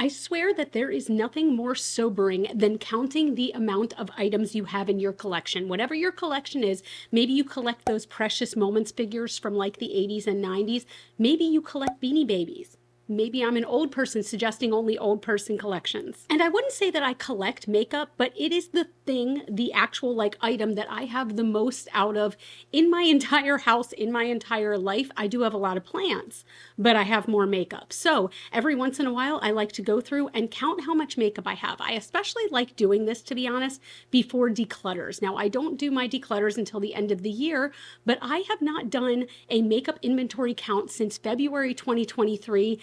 I swear that there is nothing more sobering than counting the amount of items you have in your collection. Whatever your collection is, maybe you collect those Precious Moments figures from like the 80s and 90s. Maybe you collect Beanie Babies. Maybe I'm an old person suggesting only old person collections. And I wouldn't say that I collect makeup, but it is the thing, the actual like item that I have the most out of in my entire house, in my entire life. I do have a lot of plants, but I have more makeup. So every once in a while, I like to go through and count how much makeup I have. I especially like doing this, to be honest, before declutters. Now, I don't do my declutters until the end of the year, but I have not done a makeup inventory count since February 2023.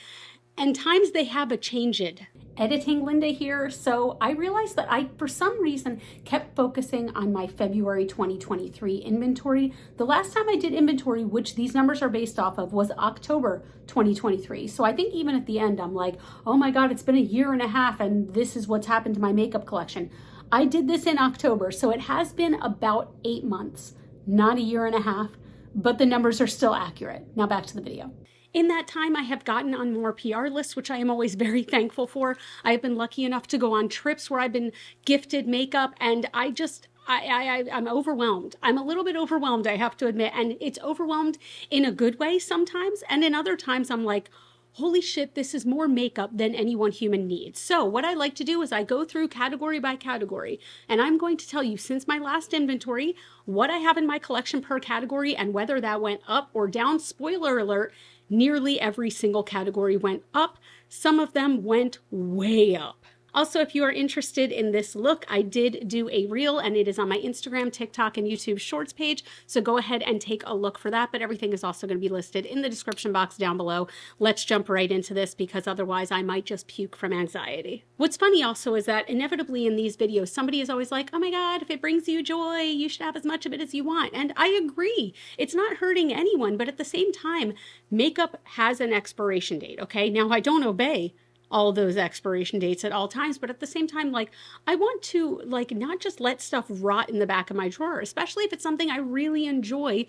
And times they have a changed. Editing Linda here, so I realized that I, for some reason, kept focusing on my February 2023 inventory. The last time I did inventory, which these numbers are based off of, was October 2023. So I think even at the end, I'm like, oh my God, it's been a year and a half and this is what's happened to my makeup collection. I did this in October, so it has been about 8 months, not a year and a half, but the numbers are still accurate. Now back to the video. In that time, I have gotten on more PR lists, which I am always very thankful for. I have been lucky enough to go on trips where I've been gifted makeup, and I'm overwhelmed. I'm a little bit overwhelmed, I have to admit, and it's overwhelmed in a good way sometimes, and in other times I'm like, holy shit, this is more makeup than any one human needs. So what I like to do is I go through category by category, and I'm going to tell you since my last inventory, what I have in my collection per category and whether that went up or down. Spoiler alert, nearly every single category went up. Some of them went way up. Also, if you are interested in this look, I did do a reel and it is on my Instagram, TikTok, and YouTube Shorts page. So go ahead and take a look for that. But everything is also going to be listed in the description box down below. Let's jump right into this because otherwise I might just puke from anxiety. What's funny also is that inevitably in these videos, somebody is always like, oh my God, if it brings you joy, you should have as much of it as you want. And I agree. It's not hurting anyone. But at the same time, makeup has an expiration date. Okay. Now I don't obey all those expiration dates at all times, but at the same time, like, I want to like not just let stuff rot in the back of my drawer, especially if it's something I really enjoy.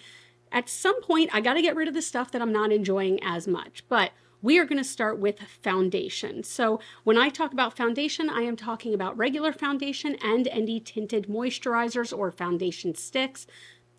At some point, I got to get rid of the stuff that I'm not enjoying as much. But we are going to start with foundation. So when I talk about foundation, I am talking about regular foundation and any tinted moisturizers or foundation sticks.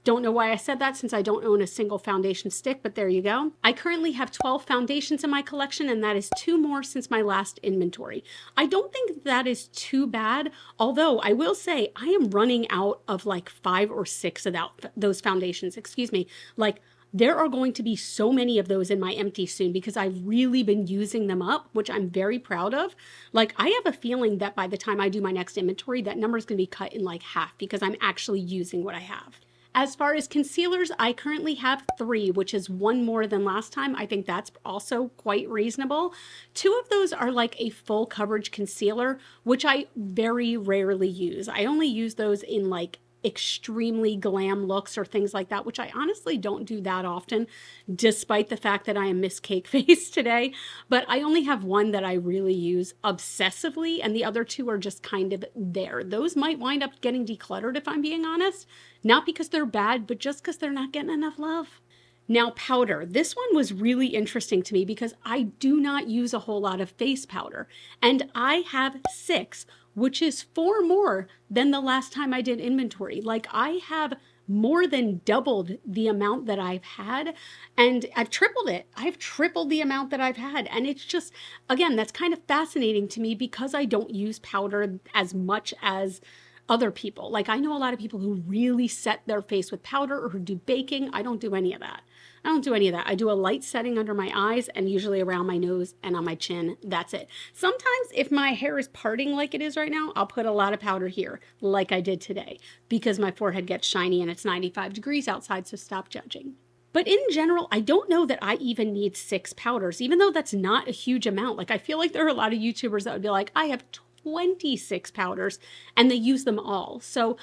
Don't know why I said that since I don't own a single foundation stick, but there you go. I currently have 12 foundations in my collection, and that is 2 more since my last inventory. I don't think that is too bad, although I will say I am running out of like 5 or 6 of those foundations, excuse me. Like, there are going to be so many of those in my empty soon because I've really been using them up, which I'm very proud of. Like, I have a feeling that by the time I do my next inventory, that number is going to be cut in like half because I'm actually using what I have. As far as concealers, I currently have 3, which is 1 more than last time. I think that's also quite reasonable. 2 of those are like a full coverage concealer, which I very rarely use. I only use those in like extremely glam looks or things like that, which I honestly don't do that often, despite the fact that I am Miss Cake Face today. But I only have 1 that I really use obsessively, and the other 2 are just kind of there. Those might wind up getting decluttered if I'm being honest, not because they're bad, but just because they're not getting enough love. Now, powder. This one was really interesting to me because I do not use a whole lot of face powder, and I have 6, which is 4 more than the last time I did inventory. Like, I have more than doubled the amount that I've had, and I've tripled it. I've tripled the amount that I've had, and it's just, again, that's kind of fascinating to me because I don't use powder as much as other people. Like, I know a lot of people who really set their face with powder or who do baking. I don't do any of that. I do a light setting under my eyes and usually around my nose and on my chin. That's it. Sometimes if my hair is parting like it is right now, I'll put a lot of powder here like I did today because my forehead gets shiny and it's 95 degrees outside, so stop judging. But in general, I don't know that I even need 6 powders, even though that's not a huge amount. Like, I feel like there are a lot of YouTubers that would be like, I have 26 powders and they use them all. So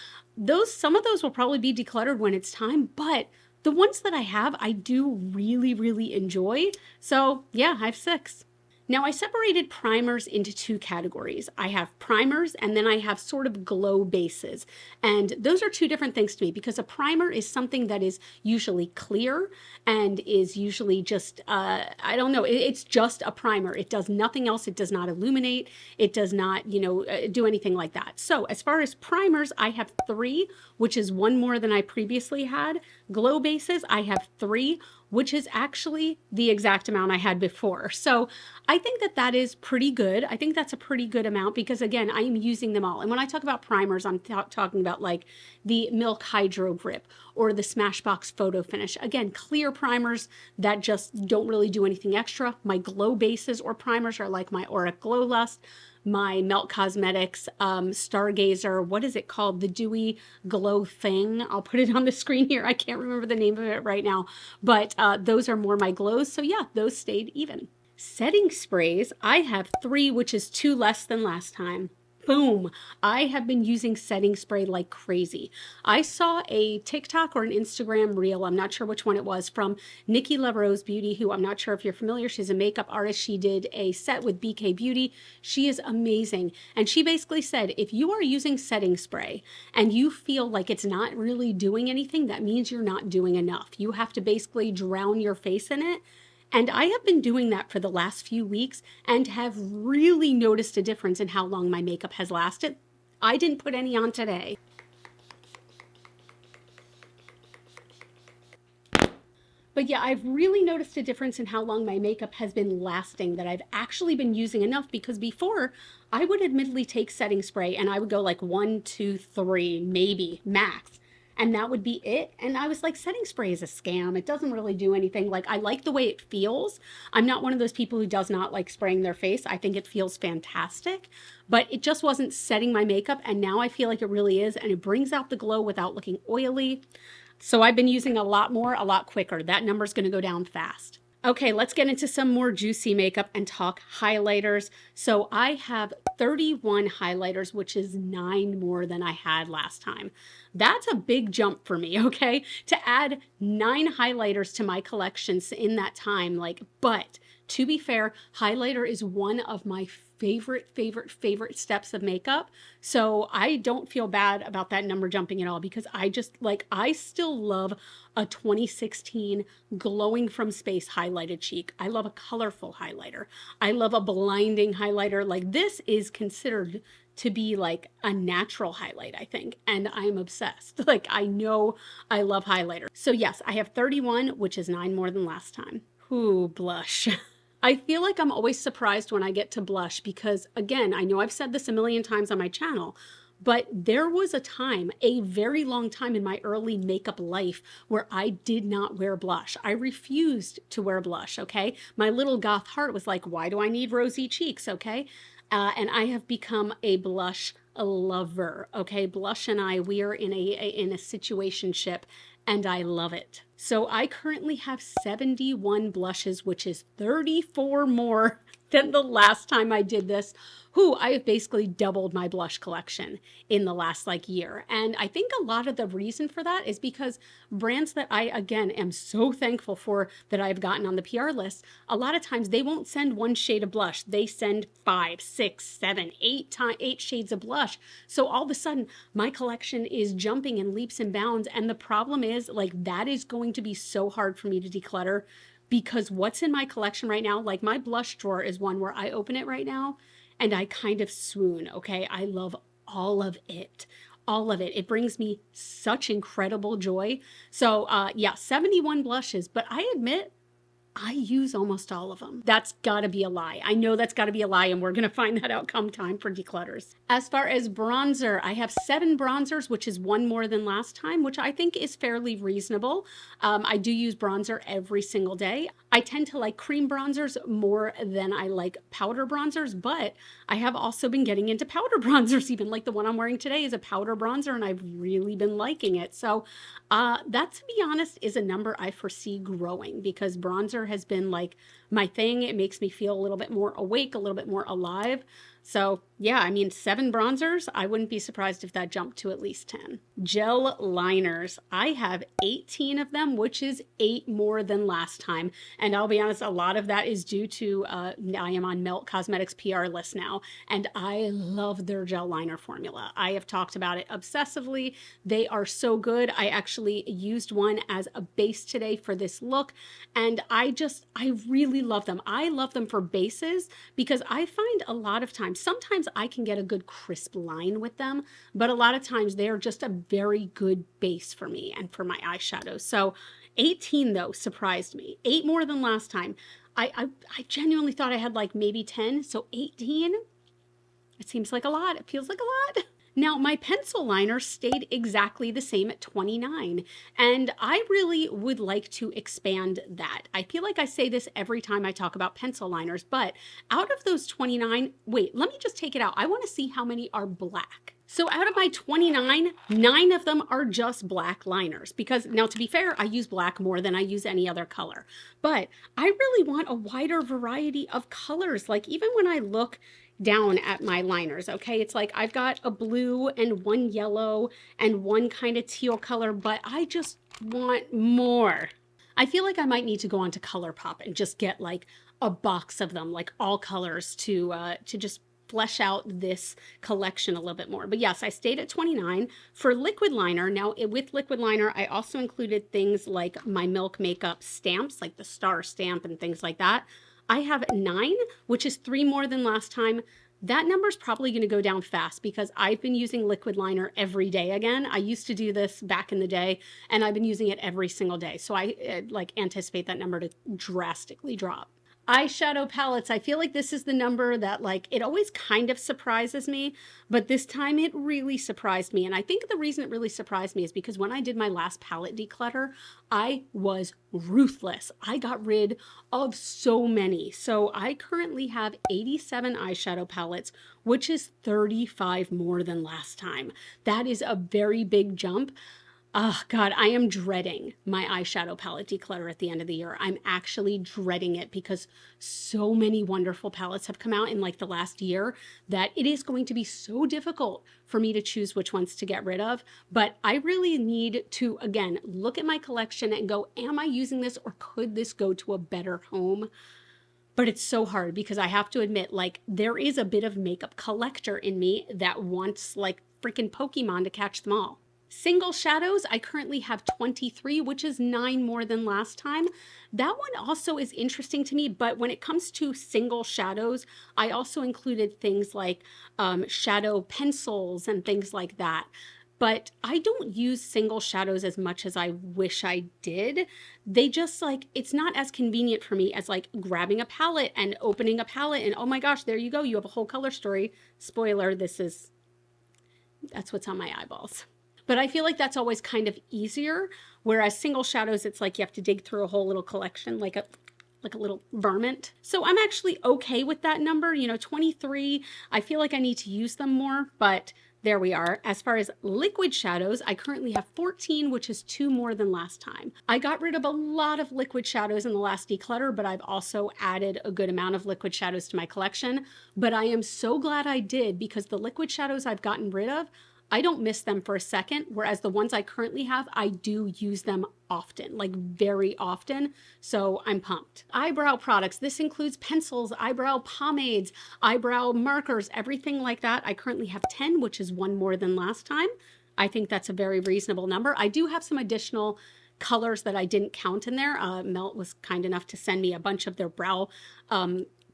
some of those will probably be decluttered when it's time, but the ones that I have, I do really, really enjoy. So yeah, I have 6. Now, I separated primers into two categories. I have primers and then I have sort of glow bases. And those are two different things to me because a primer is something that is usually clear and is usually just, I don't know, it's just a primer. It does nothing else. It does not illuminate. It does not, do anything like that. So as far as primers, I have three, which is one more than I previously had. Glow bases, I have three, which is actually the exact amount I had before. So I think that that is pretty good. I think that's a pretty good amount because again, I am using them all. And when I talk about primers, I'm talking about like the Milk Hydro Grip or the Smashbox Photo Finish. Again, clear primers that just don't really do anything extra. My glow bases or primers are like my Auric Glow Lust, my Melt Cosmetics Stargazer, what is it called? The Dewy Glow Thing. I'll put it on the screen here. I can't remember the name of it right now, but those are more my glows. So yeah, those stayed even. Setting sprays, I have three, which is two less than last time. Boom. I have been using setting spray like crazy. I saw a TikTok or an Instagram reel, I'm not sure which one it was, from Nikki LaRose Beauty, who I'm not sure if you're familiar. She's a makeup artist. She did a set with BK Beauty. She is amazing. And she basically said, if you are using setting spray and you feel like it's not really doing anything, that means you're not doing enough. You have to basically drown your face in it. And I have been doing that for the last few weeks and have really noticed a difference in how long my makeup has lasted. I didn't put any on today. But yeah, I've really noticed a difference in how long my makeup has been lasting, that I've actually been using enough, because before I would admittedly take setting spray and I would go like 1, 2, 3, maybe max. And that would be it. And I was like, setting spray is a scam. It doesn't really do anything. Like, I like the way it feels. I'm not one of those people who does not like spraying their face. I think it feels fantastic, but it just wasn't setting my makeup. And now I feel like it really is. And it brings out the glow without looking oily. So I've been using a lot more, a lot quicker. That number's going to go down fast. Okay, let's get into some more juicy makeup and talk highlighters. So I have 31 highlighters, which is 9 more than I had last time. That's a big jump for me, okay? To add 9 highlighters to my collections in that time, but to be fair, highlighter is one of my favorite steps of makeup. So I don't feel bad about that number jumping at all, because I still love a 2016 glowing from space highlighted cheek. I love a colorful highlighter. I love a blinding highlighter. Like, this is considered to be like a natural highlight, I think. And I'm obsessed. Like, I know I love highlighter. So yes, I have 31, which is 9 more than last time. Ooh, blush. I feel like I'm always surprised when I get to blush because, again, I know I've said this a million times on my channel, but there was a time, a very long time in my early makeup life, where I did not wear blush. I refused to wear blush, okay? My little goth heart was like, why do I need rosy cheeks, okay? And I have become a blush lover, okay? Blush and I, we are in a situationship, and I love it. So I currently have 71 blushes, which is 34 more than the last time I did this. I have basically doubled my blush collection in the last year. And I think a lot of the reason for that is because brands that I, again, am so thankful for that I've gotten on the PR list, a lot of times they won't send one shade of blush. They send 5, 6, 7, 8 shades of blush. So all of a sudden my collection is jumping in leaps and bounds. And the problem is, that is going to be so hard for me to declutter, because what's in my collection right now, my blush drawer is one where I open it right now and I kind of swoon, okay? I love all of it. All of it. It brings me such incredible joy. So yeah, 71 blushes, but I admit I use almost all of them. That's gotta be a lie. I know that's gotta be a lie, and we're gonna find that out come time for declutters. As far as bronzer, I have 7 bronzers, which is 1 more than last time, which I think is fairly reasonable. I do use bronzer every single day. I tend to like cream bronzers more than I like powder bronzers, but I have also been getting into powder bronzers. Even like the one I'm wearing today is a powder bronzer, and I've really been liking it. So that, to be honest, is a number I foresee growing, because bronzer has been my thing. It makes me feel a little bit more awake, a little bit more alive. So yeah, I mean, 7 bronzers, I wouldn't be surprised if that jumped to at least 10. Gel liners, I have 18 of them, which is 8 more than last time. And I'll be honest, a lot of that is due to, I am on Melt Cosmetics PR list now, and I love their gel liner formula. I have talked about it obsessively. They are so good. I actually used one as a base today for this look, and I really love them. I love them for bases because I find a lot of times, sometimes I can get a good crisp line with them, but a lot of times they are just a very good base for me and for my eyeshadows. So 18 though surprised me. 8 more than last time. I genuinely thought I had like maybe 10, so 18, it seems like a lot. It feels like a lot. Now, my pencil liner stayed exactly the same at 29, and I really would like to expand that. I feel like I say this every time I talk about pencil liners, but out of those 29, wait, let me just take it out. I want to see how many are black. So out of my 29, 9 of them are just black liners because, now to be fair, I use black more than I use any other color. But I really want a wider variety of colors. Like even when I look down at my liners, okay, it's like I've got a blue and one yellow and one kind of teal color, but I just want more. I feel like I might need to go onto ColourPop and just get like a box of them, like all colors, to just flesh out this collection a little bit more. But yes, I stayed at 29 for liquid liner. Now with liquid liner, I also included things like my Milk Makeup stamps, like the star stamp and things like that. I have 9, which is 3 more than last time. That number is probably going to go down fast because I've been using liquid liner every day again. I used to do this back in the day, and I've been using it every single day. So I like anticipate that number to drastically drop. Eyeshadow palettes, I feel like this is the number that like it always kind of surprises me, but this time it really surprised me. And I think the reason it really surprised me is because when I did my last palette declutter, I was ruthless. I got rid of so many. So I currently have 87 eyeshadow palettes, which is 35 more than last time. That is a very big jump. Oh God, I am dreading my eyeshadow palette declutter at the end of the year. I'm actually dreading it because so many wonderful palettes have come out in like the last year that it is going to be so difficult for me to choose which ones to get rid of. But I really need to, again, look at my collection and go, am I using this or could this go to a better home? But it's so hard because I have to admit, like, there is a bit of makeup collector in me that wants like freaking Pokemon to catch them all. Single shadows, I currently have 23, which is 9 more than last time. That one also is interesting to me, but when it comes to single shadows, I also included things like shadow pencils and things like that. But I don't use single shadows as much as I wish I did. They just like, it's not as convenient for me as like grabbing a palette and opening a palette and oh my gosh, there you go, you have a whole color story. Spoiler, that's what's on my eyeballs. But I feel like that's always kind of easier, whereas single shadows, it's like you have to dig through a whole little collection, like a little varmint. So I'm actually okay with that number, 23. I feel like I need to use them more, but there we are. As far as liquid shadows, I currently have 14, which is 2 more than last time. I got rid of a lot of liquid shadows in the last declutter, but I've also added a good amount of liquid shadows to my collection. But I am so glad I did because the liquid shadows I've gotten rid of, I don't miss them for a second, whereas the ones I currently have, I do use them often, like very often, so I'm pumped. Eyebrow products, this includes pencils, eyebrow pomades, eyebrow markers, everything like that. I currently have 10, which is 1 more than last time. I think that's a very reasonable number. I do have some additional colors that I didn't count in there. Melt was kind enough to send me a bunch of their brow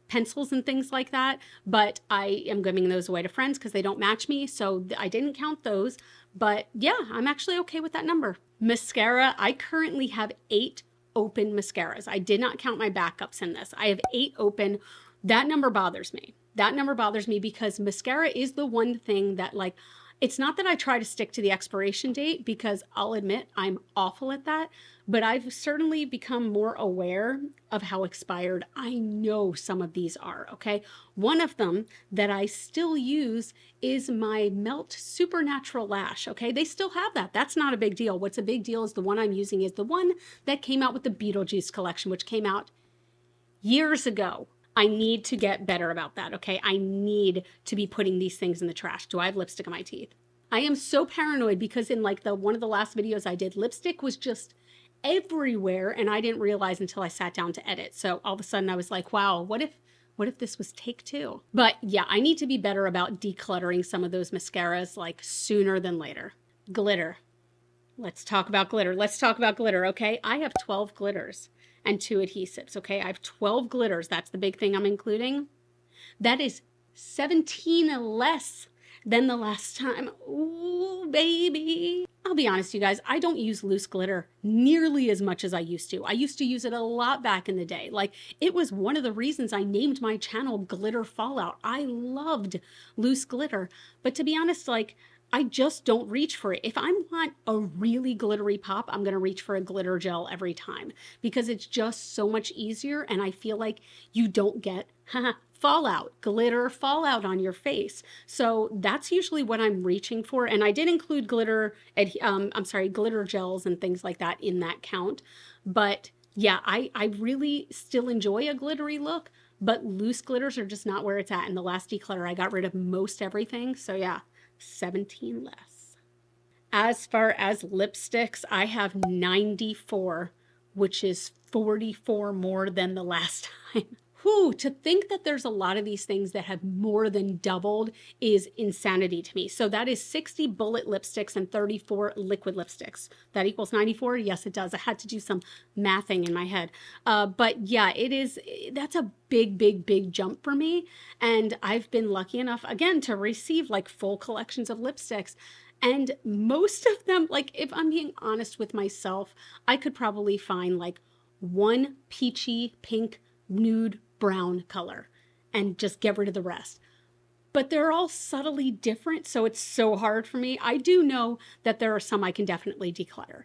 pencils and things like that, but I am giving those away to friends because they don't match me, so I didn't count those. But yeah, I'm actually okay with that number. Mascara, I currently have 8 open mascaras. I did not count my backups in this. I have 8 open. That number bothers me. That number bothers me because mascara is the one thing that, like, it's not that I try to stick to the expiration date because I'll admit I'm awful at that, but I've certainly become more aware of how expired I know some of these are, okay? One of them that I still use is my Melt Supernatural Lash, okay? They still have that. That's not a big deal. What's a big deal is the one I'm using is the one that came out with the Beetlejuice collection, which came out years ago. I need to get better about that, okay? I need to be putting these things in the trash. Do I have lipstick on my teeth? I am so paranoid because in like one of the last videos I did, lipstick was just everywhere and I didn't realize until I sat down to edit. So all of a sudden I was like, wow, what if this was take two? But yeah, I need to be better about decluttering some of those mascaras like sooner than later. Glitter. Let's talk about glitter. Let's talk about glitter, okay? I have 12 glitters and 2 adhesives, okay? I have 12 glitters. That's the big thing I'm including. That is 17 less than the last time. Ooh, baby. I'll be honest, you guys, I don't use loose glitter nearly as much as I used to. I used to use it a lot back in the day. Like, it was one of the reasons I named my channel Glitter Fallout. I loved loose glitter. But to be honest, like, I just don't reach for it. If I want a really glittery pop, I'm going to reach for a glitter gel every time because it's just so much easier. And I feel like you don't get fallout, glitter fallout on your face. So that's usually what I'm reaching for. And I did include glitter gels and things like that in that count. But yeah, I really still enjoy a glittery look, but loose glitters are just not where it's at. In the last declutter, I got rid of most everything. So yeah, 17 less. As far as lipsticks, I have 94, which is 44 more than the last time. Whew, to think that there's a lot of these things that have more than doubled is insanity to me. So that is 60 bullet lipsticks and 34 liquid lipsticks. That equals 94? Yes, it does. I had to do some mathing in my head. But yeah, that's a big jump for me. And I've been lucky enough, again, to receive like full collections of lipsticks. And most of them, like if I'm being honest with myself, I could probably find like one peachy pink nude brown color and just get rid of the rest. But they're all subtly different, so it's so hard for me. I do know that there are some I can definitely declutter,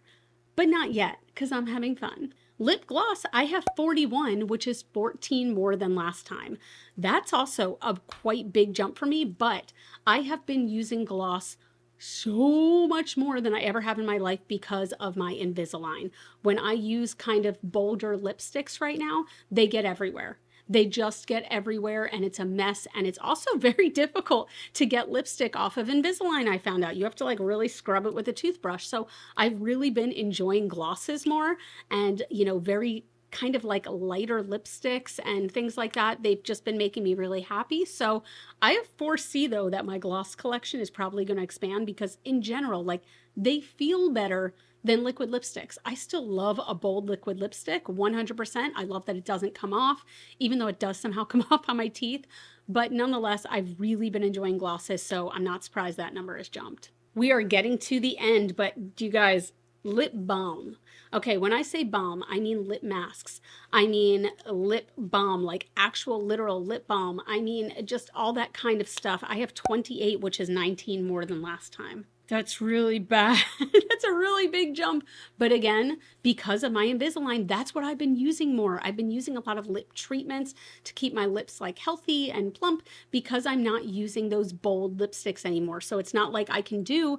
but not yet because I'm having fun. Lip gloss, I have 41, which is 14 more than last time. That's also a quite big jump for me, but I have been using gloss so much more than I ever have in my life because of my Invisalign. When I use kind of bolder lipsticks right now, they get everywhere. They just get everywhere and it's a mess. And it's also very difficult to get lipstick off of Invisalign, I found out. You have to like really scrub it with a toothbrush. So I've really been enjoying glosses more and, very kind of like lighter lipsticks and things like that. They've just been making me really happy. So I foresee though that my gloss collection is probably going to expand because in general, like they feel better than liquid lipsticks. I still love a bold liquid lipstick, 100%. I love that it doesn't come off, even though it does somehow come off on my teeth. But nonetheless, I've really been enjoying glosses, so I'm not surprised that number has jumped. We are getting to the end, but do you guys, lip balm. Okay, when I say balm, I mean lip masks. I mean lip balm, like actual literal lip balm. I mean just all that kind of stuff. I have 28, which is 19 more than last time. That's really bad. That's a really big jump. But again, because of my Invisalign, that's what I've been using more. I've been using a lot of lip treatments to keep my lips like healthy and plump because I'm not using those bold lipsticks anymore. So it's not like I can do,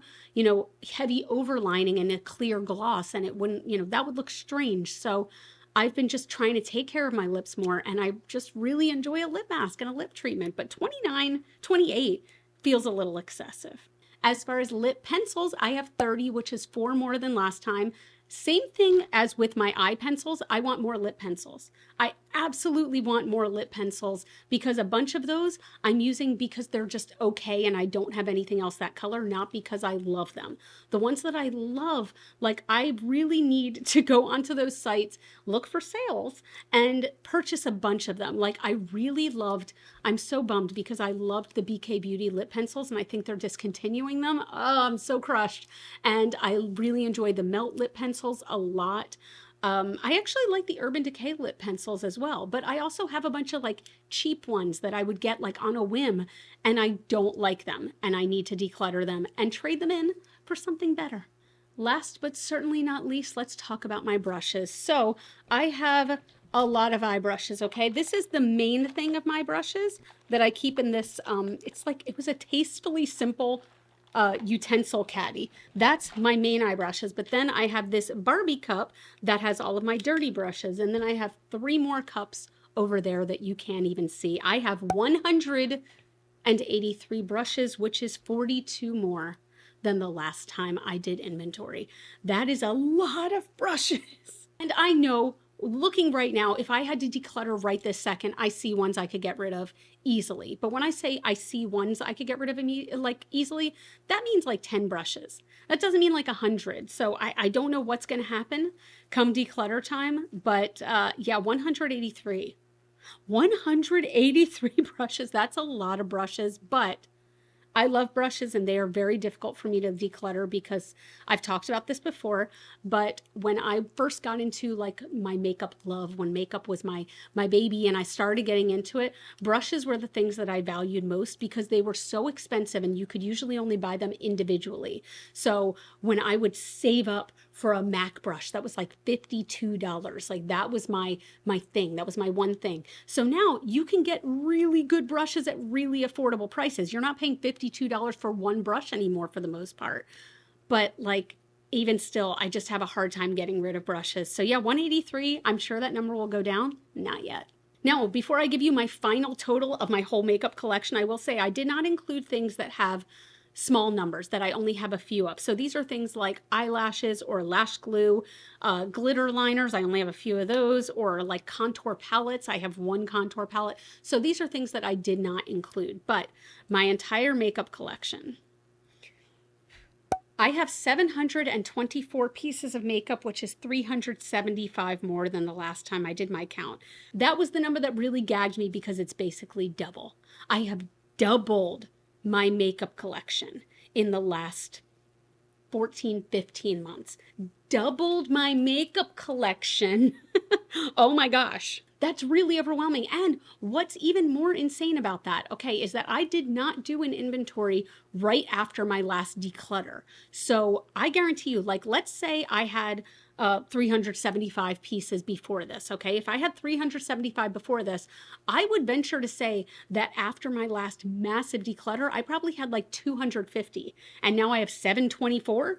heavy overlining and a clear gloss and it wouldn't, that would look strange. So I've been just trying to take care of my lips more and I just really enjoy a lip mask and a lip treatment. But 29, 28 feels a little excessive. As far as lip pencils, I have 30, which is 4 more than last time. Same thing as with my eye pencils. I want more lip pencils. I absolutely want more lip pencils because a bunch of those I'm using because they're just okay and I don't have anything else that color, not because I love them. The ones that I love, like I really need to go onto those sites, look for sales and purchase a bunch of them. Like I'm so bummed because I loved the BK Beauty lip pencils and I think they're discontinuing them. Oh, I'm so crushed. And I really enjoyed the Melt lip pencils a lot. I actually like the Urban Decay lip pencils as well, but I also have a bunch of like cheap ones that I would get like on a whim and I don't like them and I need to declutter them and trade them in for something better. Last but certainly not least, let's talk about my brushes. So I have a lot of eye brushes, okay? This is the main thing of my brushes that I keep in this, it was a tastefully simple utensil caddy. That's my main eye brushes. But then I have this Barbie cup that has all of my dirty brushes. And then I have 3 more cups over there that you can't even see. I have 183 brushes, which is 42 more than the last time I did inventory. That is a lot of brushes. And I know, looking right now, if I had to declutter right this second, I see ones I could get rid of easily. But when I say I see ones I could get rid of like easily, that means like 10 brushes. That doesn't mean like 100. So I don't know what's going to happen come declutter time. But yeah, 183. 183 brushes. That's a lot of brushes, but I love brushes and they are very difficult for me to declutter because I've talked about this before, but when I first got into like my makeup love, when makeup was my baby and I started getting into it, brushes were the things that I valued most because they were so expensive and you could usually only buy them individually. So when I would save up for a MAC brush that was like $52, like that was my thing. That was my one thing. So now you can get really good brushes at really affordable prices. You're not paying $52 for one brush anymore for the most part. But like, even still, I just have a hard time getting rid of brushes. So yeah, 183, I'm sure that number will go down. Not yet. Now, before I give you my final total of my whole makeup collection, I will say I did not include things that have small numbers, that I only have a few of. So these are things like eyelashes or lash glue, glitter liners. I only have a few of those, or like contour palettes. I have one contour palette. So these are things that I did not include, but my entire makeup collection, I have 724 pieces of makeup, which is 375 more than the last time I did my count. That was the number that really gagged me because it's basically double. I have doubled my makeup collection in the last 14, 15 months. Doubled my makeup collection. Oh my gosh. That's really overwhelming. And what's even more insane about that, okay, is that I did not do an inventory right after my last declutter. So I guarantee you, like, let's say I had 375 pieces before this, okay? If I had 375 before this, I would venture to say that after my last massive declutter, I probably had like 250. And now I have 724.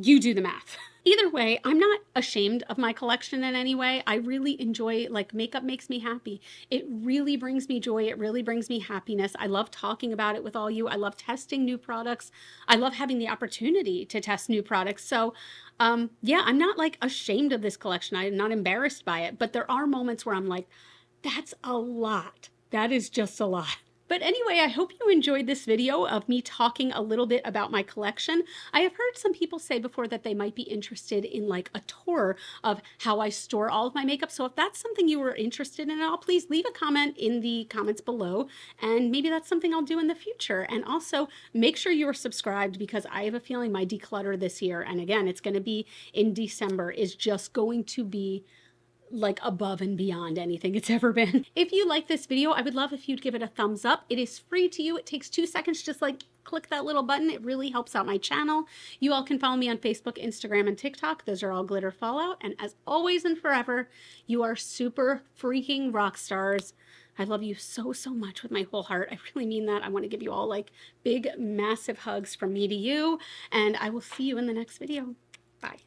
You do the math. Either way, I'm not ashamed of my collection in any way. I really enjoy, like, makeup makes me happy. It really brings me joy. It really brings me happiness. I love talking about it with all you. I love testing new products. I love having the opportunity to test new products. So yeah, I'm not like ashamed of this collection. I'm not embarrassed by it, but there are moments where I'm like, that's a lot. That is just a lot. But anyway, I hope you enjoyed this video of me talking a little bit about my collection. I have heard some people say before that they might be interested in like a tour of how I store all of my makeup. So if that's something you were interested in at all, please leave a comment in the comments below, and maybe that's something I'll do in the future. And also make sure you are subscribed, because I have a feeling my declutter this year, and again, it's going to be in December, is just going to be like above and beyond anything it's ever been. If you like this video, I would love if you'd give it a thumbs up. It is free to you. It takes 2 seconds, just like click that little button. It really helps out my channel. You all can follow me on Facebook, Instagram, and TikTok. Those are all Glitter Fallout. And as always and forever, you are super freaking rock stars. I love you so, so much with my whole heart. I really mean that. I want to give you all like big, massive hugs from me to you. And I will see you in the next video. Bye.